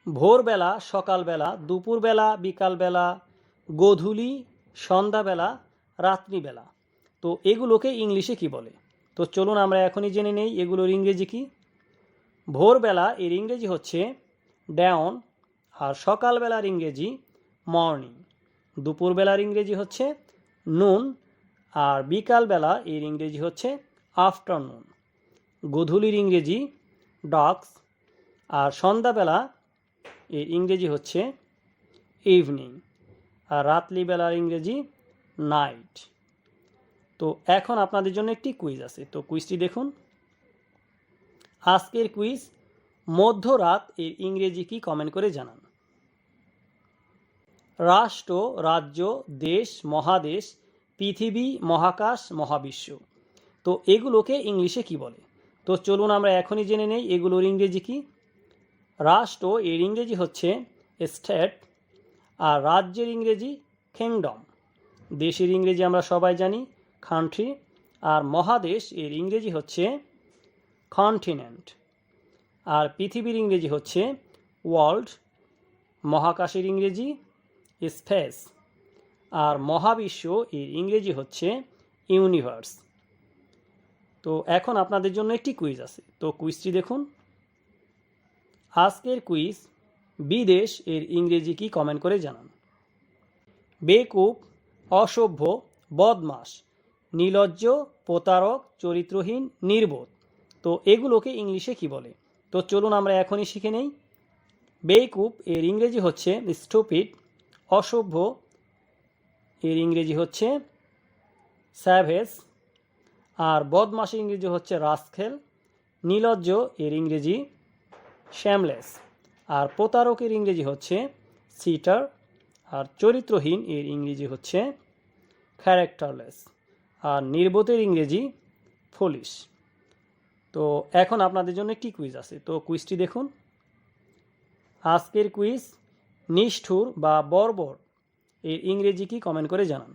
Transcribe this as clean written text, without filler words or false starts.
ভোরবেলা, সকালবেলা, দুপুরবেলা, বিকালবেলা, গোধূলি, সন্ধ্যাবেলা, রাত্রিবেলা। তো এগুলোকে ইংলিশে কি বলে? তো চলুন আমরা এখনই জেনে নেই এগুলোর ইংরেজি কি। ভোরবেলা এর ইংরেজি হচ্ছে ডাউন, আর সকালবেলার ইংরেজি মর্নিং। দুপুরবেলার ইংরেজি হচ্ছে নুন, আর বিকালবেলা এর ইংরেজি হচ্ছে আফটারনুন। গোধূলির ইংরেজি ডাস্ক, আর সন্ধ্যাবেলা এর ইংরেজি হচ্ছে ইভিনিং, আর রাত্রিবেলার ইংরেজি নাইট। তো এখন আপনাদের জন্য একটি কুইজ আছে, তো কুইজটি দেখুন। আজকের কুইজ, মধ্যরাত এর ইংরেজি কি কমেন্ট করে জানান। রাষ্ট্র, রাজ্য, দেশ, মহাদেশ, পৃথিবী, মহাকাশ, মহাবিশ্ব। তো এগুলোকে ইংলিশে কি বলে? তো চলুন আমরা এখনই জেনে নেই এগুলোর ইংরেজি কি। রাষ্ট্র এর ইংরেজি হচ্ছে স্টেট, আর রাজ্যের ইংরেজি কিংডম। দেশের ইংরেজি আমরা সবাই জানি কান্ট্রি, আর মহাদেশ এর ইংরেজি হচ্ছে কন্টিনেন্ট, আর পৃথিবীর ইংরেজি হচ্ছে ওয়ার্ল্ড। মহাকাশের ইংরেজি স্পেস, আর মহাবিশ্ব এর ইংরেজি হচ্ছে ইউনিভার্স। তো এখন আপনাদের জন্য একটি কুইজ আছে, তো কুইজটি দেখুন। আজকের কুইজ, বিদেশ এর ইংরেজি কি কমেন্ট করে জানান। বেকুব, অসভ্য, বদমাস, নির্লজ্জ, প্রতারক, চরিত্রহীন, নির্বোধ। তো এগুলোকে ইংলিশে কি বলে? তো চলুন আমরা এখনই শিখে নেই। বেকুব এর ইংরেজি হচ্ছে স্টুপিড, অসভ্য এর ইংরেজি হচ্ছে স্যাভেজ, আর বদমাসের ইংরেজি হচ্ছে রাস্কেল, নির্লজ্জ এর ইংরেজি শ্যামলেস, আর প্রতারকের ইংরেজি হচ্ছে চিটার, আর চরিত্রহীন এর ইংরেজি হচ্ছে ক্যারেক্টারলেস, আর নির্বোধের ইংরেজি ফুলিশ। তো এখন আপনাদের জন্য একটি কুইজ আছে, তো কুইজটি দেখুন। আজকের কুইজ, নিষ্ঠুর বা বর্বর এর ইংরেজি কি কমেন্ট করে জানান।